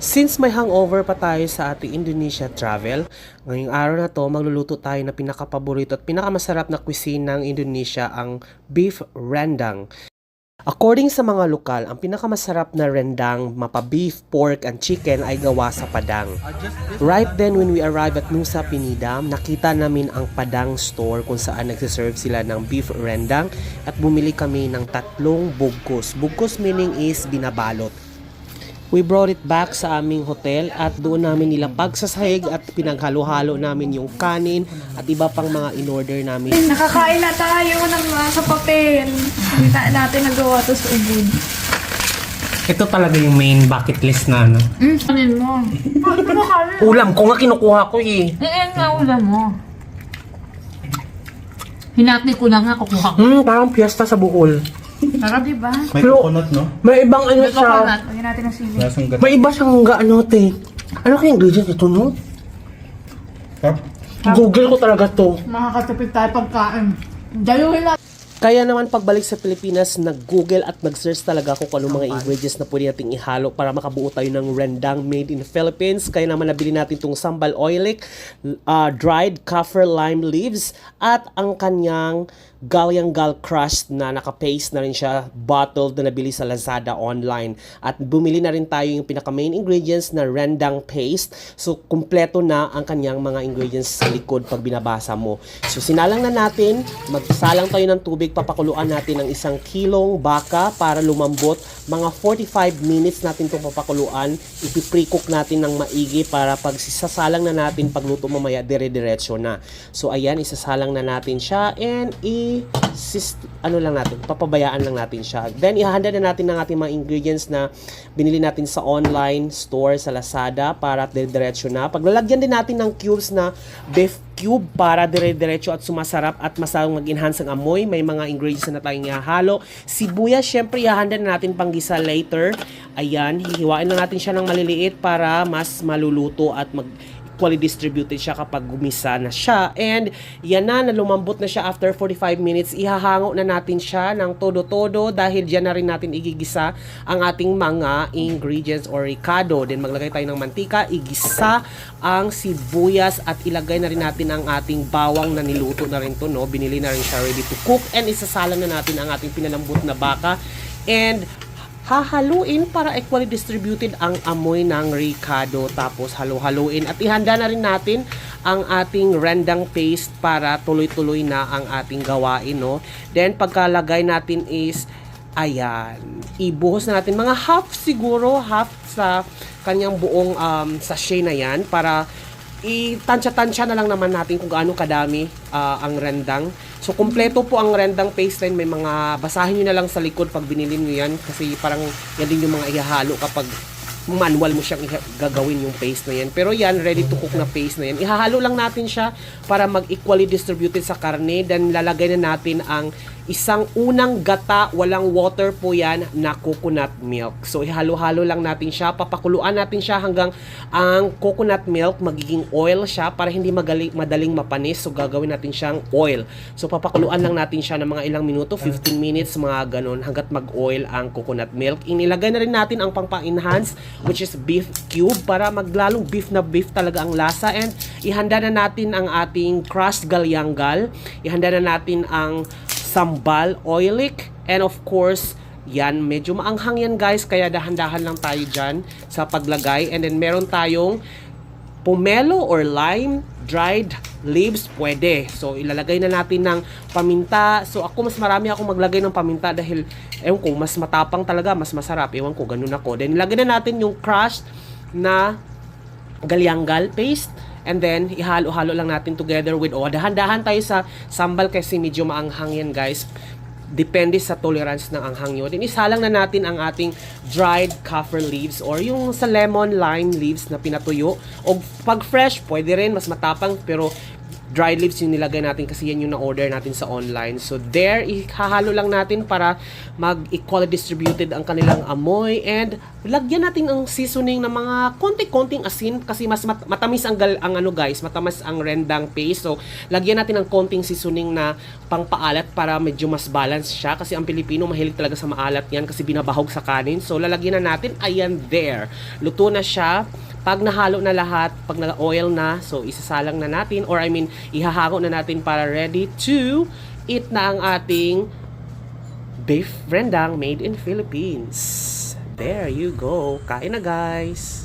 Since may hangover pa tayo sa ating Indonesia travel, ngayong araw na to magluluto tayo na pinakapaborito at pinakamasarap na cuisine ng Indonesia, ang beef rendang. According sa mga lokal, ang pinakamasarap na rendang, mapa beef, pork, and chicken ay gawa sa Padang. Right then when we arrived at Nusa Penida, nakita namin ang Padang store kung saan nagsiserve sila ng beef rendang at bumili kami ng 3 bugkos. Bugkos meaning is binabalot. We brought it back sa aming hotel at doon namin nilapag sa sahig at pinaghalo-halo namin yung kanin at iba pang mga in-order namin. Nakakain na tayo ng sa papel. Hindi natin nagawa to sa ubod. Ito talaga yung main bucket list na ano. Kanin mo. Ano kanin? Ulam ko nga kinukuha ko eh. Nga ulam mo. Hinati ko na nga, kukuha ko. Parang piyesta sa Bohol. Sarap, diba? May coconut, no? May ibang ano May siya. coconut. Lagyan natin ng sili. Lasang gata. May iba siyang ano te. Ano kaya ingredient ito no? Tap. Google ko talaga to. Makakatipid tayo pagkain. Dayuhin natin. Kaya naman pagbalik sa Pilipinas, nag-google at nag-search talaga kung ano mga ingredients na pwede nating ihalo para makabuo tayo ng rendang made in the Philippines. Kaya naman nabili natin itong sambal oilic, dried kaffir lime leaves, at ang kanyang galyanggal crushed na naka-paste na rin siya, bottled na nabili sa Lazada online. At bumili na rin tayo yung pinaka-main ingredients na rendang paste. So, kumpleto na ang kanyang mga ingredients sa likod pag binabasa mo. So, sinalang na natin, magsalang tayo ng tubig, papakuluan natin ng 1 kilong baka para lumambot. Mga 45 minutes natin itong papakuluan. Ipiprecook natin ng maigi para pag sisasalang na natin pagluto mamaya, dire-diretso na. So, ayan, isasalang na natin siya and papabayaan lang natin siya. Then, ihahanda na natin ng ating mga ingredients na binili natin sa online store sa Lazada para dire-diretso na. Paglalagyan din natin ng cubes na beef cube para dire-diretso at sumasarap at masalang mag-enhance ang amoy. May mga ingredients na tayong ihahalo. Sibuyas, syempre, ihahanda na natin panggisa later. Ayan, hihiwain lang natin siya ng maliliit para mas maluluto at equally distributed siya kapag gumisa na siya. And yan na lumambot na siya after 45 minutes. Ihahango na natin siya ng todo-todo dahil diyan na rin natin igigisa ang ating mga ingredients or ricado. Then maglagay tayo ng mantika, igisa ang sibuyas at ilagay na rin natin ang ating bawang na niluto na rin to, no? Binili na rin siya ready to cook and isasalang na natin ang ating pinalambot na baka and hahaluin para equally distributed ang amoy ng ricado. Tapos halo-haluin at ihanda na rin natin ang ating rendang paste para tuloy-tuloy na ang ating gawain, no? Then pagkalagay natin is ayan, ibuhos na natin mga half siguro, half sa kanyang buong sachet na yan para itansya-tansya na lang naman natin kung gaano kadami ang rendang. So, kumpleto po ang rendang paste line. May mga, basahin nyo na lang sa likod pag binili nyo yan. Kasi parang yan din yung mga ihahalo kapag manual mo siyang gagawin yung paste na yan. Pero yan, ready to cook na paste na yan. Ihahalo lang natin siya para mag-equally distributed sa karne. Then, lalagay na natin ang isang unang gata, walang water po yan, na coconut milk. So, ihalo-halo lang natin siya. Papakuluan natin siya hanggang ang coconut milk magiging oil siya para hindi madaling mapanis. So, gagawin natin siyang oil. So, papakuluan lang natin siya ng mga ilang minuto, 15 minutes, mga ganun, hanggat mag-oil ang coconut milk. Inilagay na rin natin ang pang-enhance, which is beef cube, para maglalong beef na beef talaga ang lasa. And ihanda na natin ang ating crushed galyanggal. Ihanda na natin ang sambal oilic, and of course yan, medyo maanghang yan guys, kaya dahan-dahan lang tayo dyan sa paglagay. And then meron tayong pomelo or lime dried leaves, pwede. So ilalagay na natin ng paminta. So ako, mas marami ako maglagay ng paminta dahil ewan ko, mas matapang talaga, mas masarap, ewan ko, ganun ako. Then ilagay na natin yung crushed na galyanggal paste. And then, ihalo-halo lang natin together with, dahan-dahan tayo sa sambal kasi medyo maanghang yan guys. Depende sa tolerance ng anghang nyo. Then, isalang na natin ang ating dried kaffir leaves or yung sa lemon lime leaves na pinatuyo. O pag fresh, pwede rin, mas matapang, pero dried leaves yung nilagay natin kasi yan yung na-order natin sa online. So there, ihahalo lang natin para mag-equally distributed ang kanilang amoy, and lagyan natin ang seasoning ng mga konti-konting asin kasi mas matamis ang guys, matamis ang rendang paste. So lagyan natin ng konting seasoning na pangpaalat para medyo mas balance siya kasi ang Pilipino mahilig talaga sa maalat yan kasi binabahog sa kanin. So lalagyan na natin, ayan, there. Luto na siya. Pag nahalo na lahat, pag na-oil na, so isasalang na natin, or ihahango na natin para ready to eat na ang ating beef rendang made in Philippines. There you go. Kain na, guys.